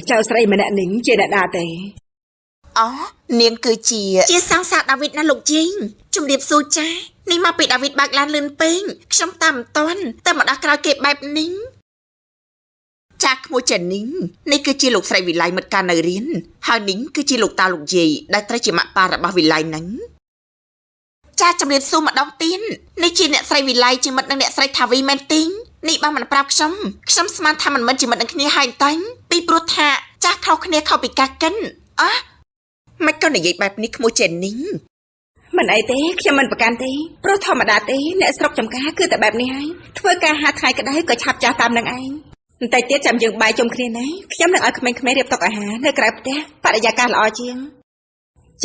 ចៅស្រីម្នាក់នេះជាអ្នកណាទេអូនាងគឺជាសង្សារដាវីតណាលោកជីងជំរាបសួរចានេះមកពីដាវីតបើកឡានលឿនពេកខ្ញុំតាមមិនទាន់តែមកដល់ក្រោយគេបែបនេះចាក់មួយចានីងនេះគឺជាលោកស្រីវិល័យមិត្តការនៅរៀនហើយនេះគឺជាលោកតាលោកយាយដែលត្រូវជាម៉ាក់ប៉ារបស់វិល័យហ្នឹងចាជំរាបសួរម្ដងទៀតនេះជាអ្នកស្រីវិល័យជាមិត្តនឹងអ្នកស្រីថាវីមែនទីងនេះបានមិនប្រាប់ខ្ញុំស្មានថាមិនមែនជាមិត្តនឹងគ្នាហើយតាញ់ពីព្រោះថាចាស់ខុសគ្នាខុសពីការកិនមិនក៏និយាយបែបនេះក្មួយចេននីងមិនអីទេខ្ញុំមិនប្រកាន់ទេព្រោះធម្មតាទេអ្នកស្រុកចំការគឺតែបែបនេះហើយធ្វើការហាត់ថ្ងៃក្តៅក៏ឆាប់ចាស់តាមនឹងឯងបន្តិចទៀតចាំយើងបាយជុំគ្នាណាខ្ញុំនឹងឲ្យក្មេងៗរៀបតុអាហារនៅក្រៅផ្ទះបរិយាកាសល្អជាង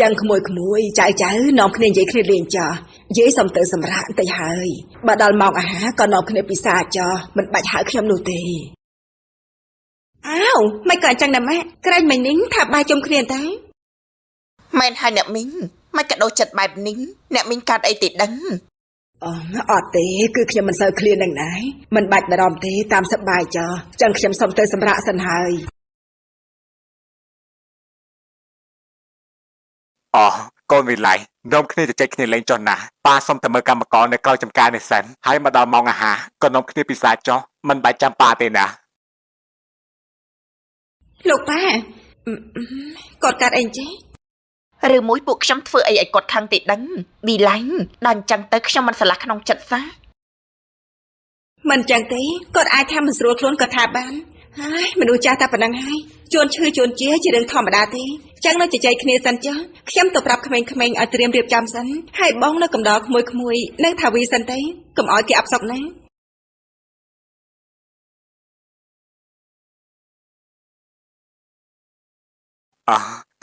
ចឹងក្មួយចៅនាំគ្នានិយាយគ្នាលេងចោះយាយសុំទៅសម្រាកបន្តិចហើយបើដល់ម៉ោងអាហារក៏នាំគ្នាពិសាចោះមិនបាច់ហៅខ្ញុំនោះទេមិនក៏អញ្ចឹងដែរម៉ាក់ក្រែងមិញនេះថាបាយជុំគ្នាតែមែនហើយអ្នកមីងមិនក៏ដូរចិត្តបែបនេះអ្នកមីងកាត់អីទេដឹងអត់ទេគឺខ្ញុំមិនសូវឃ្លាននឹងដែរមិនបាច់បារម្ភទេតាមសប្បាយចោះចឹងខ្ញុំសុំទៅសម្រាកសិនហើយកូនវិល័យនាំគ្នាទៅចែកគ្នាលេងចុះណាប៉ាសុំតែមើលកម្មករនៅក្រៅចំការនេះសិនហើយមកដល់ម៉ោងអាហារក៏នាំគ្នាពិសាចុះមិនបាច់ចាំប៉ាទេណាលោកប៉ាគាត់កាត់អីចេះឬមួយពួកខ្ញុំធ្វើអីឲ្យគាត់ខឹងទេដឹងវិល័យដល់អញ្ចឹងទៅខ្ញុំមិនស្រឡះក្នុងចិត្តសោះមិនអញ្ចឹងទេគាត់អាចថាមិនស្រួលខ្លួនក៏ថាបានហើយមនុស្សចាស់តែប៉ុណ្្នឹងហើយជួនឈឺជួនជារឿងធម្មតាទេចឹងនៅជជែកគ្នាសិនចុះខ្ញុំទៅប្រាប់ក្មេងៗឲ្យត្រៀមរៀបចំសិនហើយបងនៅកំដរក្មួយនៅថាវីសិនទេកុំឲ្យគេអាប់សុកណា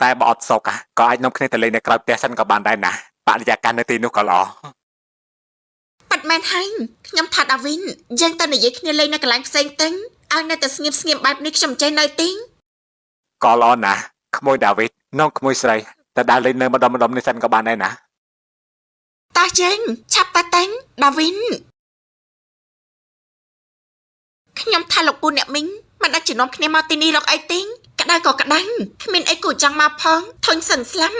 តែបើអត់សុកក៏អាចនាំគ្នាទៅលេងនៅក្រៅផ្ទះសិនក៏បានដែរណាបរិយាកាសនៅទីនោះក៏ល្អប៉ាត់មែនហើយខ្ញុំថាដាវីនយើងទៅនិយាយគ្នាលេងនៅកន្លែងផ្សេងទៅឲ្យនៅតែស្ងៀមបែបនេះខ្ញុំចេះនៅទីក៏ល្អណាស់ក្មួយដាវីតនាំក្មួយស្រីតែដើរលេងនៅម្ដុំនេះសិនក៏បានដែរណាតាចេញឆាប់តាតាំងដាវីនខ្ញុំថាលោកពូអ្នកមីងមិនអាចជំនុំគ្នាមកទីនេះរកអីទីក្តៅក៏ក្តៅគ្មានអីគួរចង់មកផងធុញសិនស្លាំ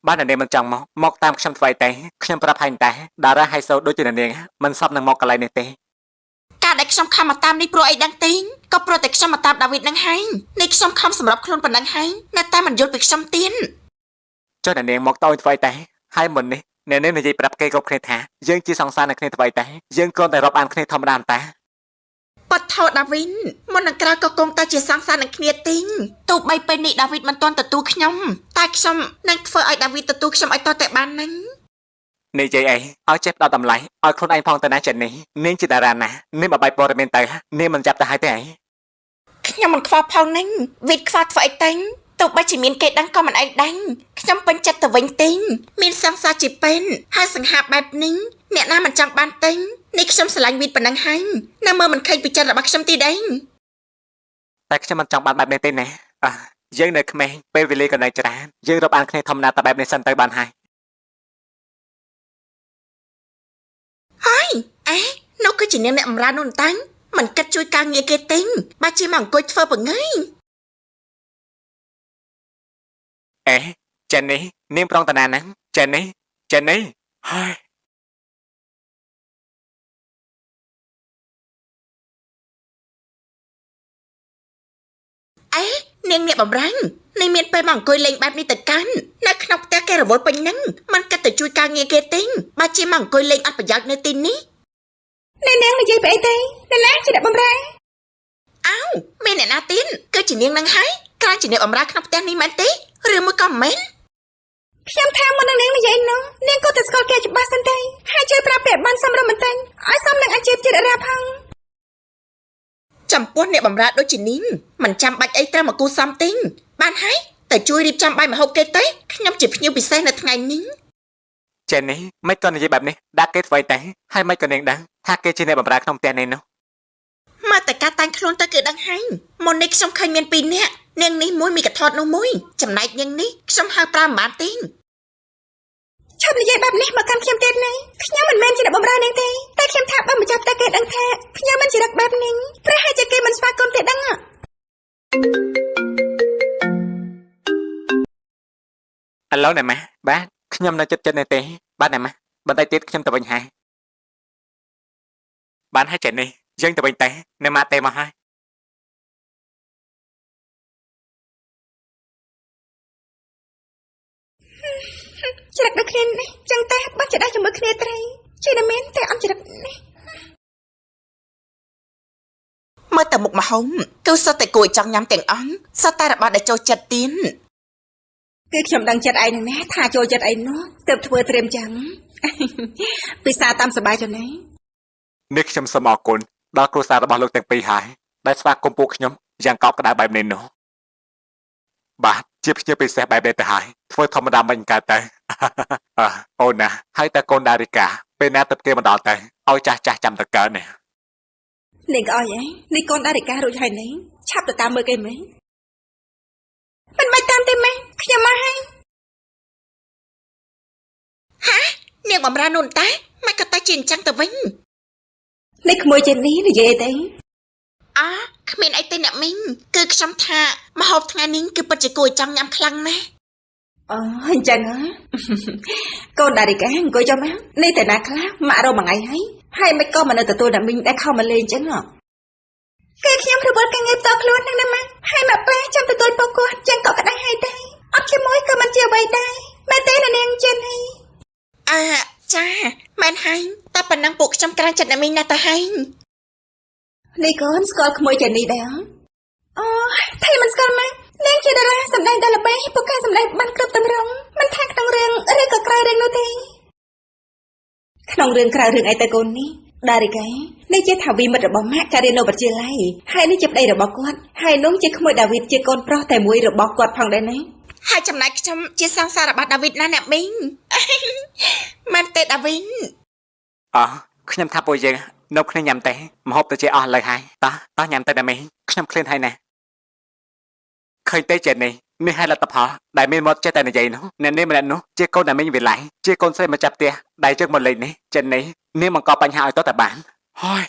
បានតែមិនចង់មកតាមខ្ញុំធ្វើតែខ្ញុំប្រាប់ហើយតែតារាហៃសូដូចជានាងមិនសពនឹងមកកន្លែងនេះទេការដែលខ្ញុំខំមកតាមនេះព្រោះអីដឹងទីក៏ព្រោះតែខ្ញុំមកតាមដាវីតនឹងហើយនេះខ្ញុំខំសម្រាប់ខ្លួនប៉ុណ្ណឹងហើយនៅតែមិនយល់ពីខ្ញុំទៀតចុះនាងមកតើធ្វើតែហើយមុននេះអ្នកនាងនិយាយប្រាប់គេគ្រប់គ្នាថាយើងជាសង្សារនឹងគ្នាធ្វើតែយើងគ្រាន់តែរាប់អានគ្នាធម្មតាតាប៉ាត់ថោដាវីនមុននឹងក្រោយក៏គង់តែជាសង្សារនឹងគ្នាទីងទោះបីពេលនេះដាវីតមិនទាន់ទទួលខ្ញុំតែខ្ញុំនឹងធ្វើឲ្យដាវីតទទួលខ្ញុំឲ្យតតែបានហ្នឹងនិយាយអីឲ្យចេះដល់តម្លៃឲ្យខ្លួនឯងផងទៅណាចិននេះនាងជាតារាណានាងបបាយព័ត៌មានទៅនាងមិនចាប់ទៅហើយទេខ្ញុំមិនខ្វល់ផងហ្នឹងវីតខ្វល់ធ្វើអីតែទោះបីជាមានគេដឹងក៏មិនឯងដឹងខ្ញុំពេញចិត្តទៅវិញទីងមានសង្សារជាពេនហើយសង្ហាបែបនេះអ្នកណាមិនចង់បានទេនេះខ្ញុំស្រឡាញ់វីតប៉ុណ្ណឹងហើយនៅមើលមិនឃើញពីចិត្តរបស់ខ្ញុំទីដែរតែខ្ញុំមិនចង់បានបែបនេះទេណាយើងនៅក្មេងពេលវេលាក៏នៅច្រើនយើងរាប់អានគ្នាធម្មតាតែបែបនេះសិនទៅបានហើយនោះគឺជានាងអ្នកបម្រើនោះតាំងមិនគិតជួយការងារគេទេបើជាមកអង្គុយធ្វើបង្ងាយចិននេះនាងប្រងតាណាហ្នឹងចិននេះហើយនាងអ្នកបម្រើនេះមានពេលមកអង្គុយលេងបែបនេះទៅកាន់នៅក្នុងផ្ទះគេរវល់ពេញហ្នឹងមិនគិតទៅជួយការងារគេទេបើជាមកអង្គុយលេងអត់ប្រយោជន៍នៅទីនេះនាងនិយាយពីអីទេណាជាអ្នកបម្រើមានអ្នកណាទៀតគឺជានាងនឹងហើយក្រៅជាអ្នកបម្រើក្នុងផ្ទះនេះមែនទេឬមួយក៏មិនមែនខ្ញុំថាមុននឹងនាងនិយាយនោះនាងក៏ទៅស្គាល់គេច្បាស់សិនទេហើយជួយប្រាប់ពាក្យបានសមរម្យបន្តិចឲ្យសមនឹងអាជីពជាតារាផងចំពោះអ្នកបម្រើដូចជានាងមិនចាំបាច់អីត្រូវមកគូសំទិញបានហើយតែជួយរៀបចំបាយម្ហូបគេទៅខ្ញុំជាភ្ញៀវពិសេសនៅថ្ងៃនេះចេននេះមិនក៏និយាយបែបនេះដាក់គេធ្វើតែហើយមិនក៏នាងដឹងថាគេជាអ្នកបម្រើក្នុងផ្ទះនេះនោះមកតែការតាំងខ្លួនទៅគឺដឹងហើយមុននេះខ្ញុំឃើញមាន2នាក់នាងនេះមួយមីកថតនោះមួយចំណែកនាងនេះខ្ញុំហៅប្រើមិនបានទេឈប់និយាយបែបនេះមកកាន់ខ្ញុំទៀតណាខ្ញុំមិនមែនជាអ្នកបម្រើនាងទេតែខ្ញុំថាបើម្ចាស់ផ្ទះគេដឹងថាខ្ញុំមិនជារកបែបនេះប្រហែលជាគេមិនស្វាគមន៍ទេដឹង ឥឡូវណែម៉ាបាទខ្ញុំនៅចិត្តនេះទេបាទណែម៉ាបន្តិចទៀតខ្ញុំទៅវិញហើយបានហើយចេះនេះយើងទៅវិញតែណែម៉ាទេមកហើយ ច្រឹកដូចគ្នានេះចឹងតែបាត់ច្រដៅជាមួយគ្នាត្រីជាណាមែនតែអត់ច្រឹកនេះ មើលទៅមុខម្ហូបគឺសុទ្ធតែគួរឲ្យចង់ញ៉ាំទាំងអង្គសុទ្ធតែរបស់ដែលចូលចិត្តទៀន គឺខ្ញុំដឹងចិត្តឯងណាថាចូលចិត្តឯងនោះទើបធ្វើត្រៀមចឹង ពិសាតាមសប្បាយចុះណា នេះខ្ញុំសូមអរគុណដល់គ្រួសាររបស់លោកទាំងពីរហើយដែលស្វាគមន៍ពួកខ្ញុំយ៉ាងកោតក្តៅបែបនេះនោះបាទជាភ្ញៀវពិសេសបែបនេះទៅហើយធ្វើធម្មតាមិនកើតទៅ អូនណាហើយតើកូនដារីកាពេលណាទឹកគេមកដល់ទៅឲ្យចាស់ចាស់ចាំតកើនេះ នាងក៏អស់ឯងនេះកូនដារីការួចហើយនេះឆាប់ទៅតាមមើលគេមែនមិនបាច់តាមទេម៉ែខ្ញុំមកហើយ នាងបំរើនូនតែមិនក៏តែជាអញ្ចឹងទៅវិញ នេះក្មួយចេនេះនិយាយទេ អើគ្មានអីទេអ្នកមីងគឺខ្ញុំថាម្ហូបថ្ងៃនេះគឺពិតជាគួរឲ្យចង់ញ៉ាំខ្លាំងណាស់ អូអញ្ចឹងហ៎ កូនដារីកាអង្គុយចុះមកនេះតែណាខ្លះម៉ាក់រកមួយថ្ងៃហើយមិនក៏មិននៅទទួលអ្នកមីងដែលខំមកលេងអញ្ចឹងហ៎គឺខ្ញុំប្រវត្តិការងារផ្ទាល់ខ្លួនហ្នឹងណាម៉ាក់ហើយម៉ាក់ប៉ាចាំទទួលពួកគាត់ចឹងក៏ក្តៅហើយដែរអត់ជាមួយក៏មិនជាអ្វីដែរមែនទេណានាងចិនអី ចាមែនហើយតែប៉ុណ្ណឹងពួកខ្ញុំក្រាញចិត្តអ្នកមីងណាស់ទៅហើយ នេះកូនស្គាល់ក្មួយចេនេះដែរអូថៃមិនស្គាល់ម៉ាក់នាងជាតារាសម្ដែងដល់ល្បីពួកគេសម្ដែងបានគ្រប់ទម្រង់មិនថាក្នុងរឿងឬក៏ក្រៅរឿងនោះទេក្នុងរឿងក្រៅរឿងអីទៅកូននេះដារីកានេះជាថាវិមិត្តរបស់ម៉ាក់ការៀននៅវិទ្យាល័យហើយនេះជាប្តីរបស់គាត់ហើយនោះជាក្មួយដាវីតជាកូនប្រុសតែមួយរបស់គាត់ផងដែរណា ហើយចំណែកខ្ញុំជាសង្សាររបស់ដាវីតណាអ្នកមីង មែនទេដាវីត អោះខ្ញុំថាពួកយើងនៅគ្នាញ៉ាំតែម្ហូបទៅជាអស់លើហើយតោះញ៉ាំតែតែមីខ្ញុំឃ្លានហើយណាឃើញទេចេះនេះនេះហើយលទ្ធផលដែលមានមកចេះតែនិយាយនោះអ្នកនេះម្នាក់នោះជាកូនដែលមីងវិល័យជាកូនស្រីមកចាប់ផ្ទះដែលយើងមកលេងនេះចេះនេះនេះបង្កបញ្ហាឲ្យតតែបានហើយ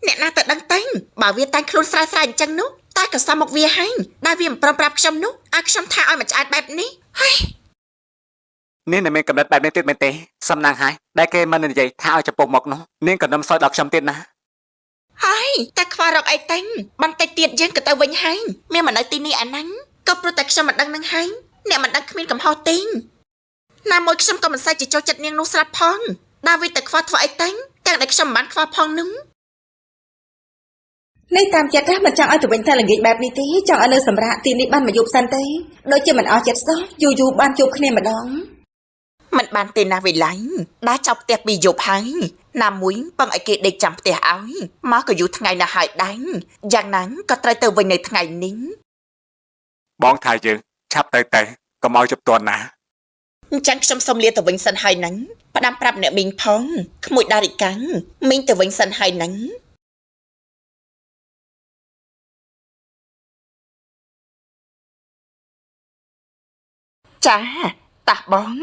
អ្នកណាទៅដឹងទៅបើវាតែងខ្លួនស្រែស្រែអញ្ចឹងនោះតែក៏សមមកវាហើយដែលវាមិនព្រមប្រាប់ខ្ញុំនោះឲ្យខ្ញុំថាឲ្យមកឆ្អែតបែបនេះហើយ នេះមិនមានកំណត់បែបនេះទៀតមែនទេសំណាងហើយដែលគេមិននិយាយថាឲ្យចំពោះមកនោះនាងក៏នឹមសោយដល់ខ្ញុំទៀតណា ហើយតែខ្វះរកអីតែងបន្តិចទៀតយើងក៏ទៅវិញហើយមានមកនៅទីនេះអាហ្នឹងក៏ព្រោះតែខ្ញុំមិនដឹងនឹងហើយអ្នកមិនដឹងគ្មានកំហុសទេណាមួយខ្ញុំក៏មិនសូវជាចូលចិត្តនាងនោះស្រាប់ផងដាវីតតែខ្វះធ្វើអីតែងទាំងដែលខ្ញុំមិនបានខ្វះផងនោះ នេះតាមចិត្តណាមិនចង់ឲ្យទៅវិញតែល្ងាចបែបនេះទេចង់ឲ្យនៅសម្រាប់ទីនេះបានមកយប់សិនទេដូចជាមិនអស់ចិត្តសោះយូរបានជួបគ្នាម្ដង មិនបានទេណាវិល័យដើរចោលផ្ទះពីយប់ហើយណាមួយពឹងឲ្យគេដេកចាំផ្ទះឲ្យមកក៏យូរថ្ងៃណាស់ហើយដែរយ៉ាងណាក៏ត្រូវទៅវិញនៅថ្ងៃនេះ បងថាយើងឆាប់ទៅកុំឲ្យជប់ទាន់ណា អញ្ចឹងខ្ញុំសូមលាទៅវិញសិនហើយហ្នឹងផ្ដាំប្រាប់អ្នកមីងផងក្មួយដារីកាំងមីងទៅវិញសិនហើយហ្នឹងចាតាស់បង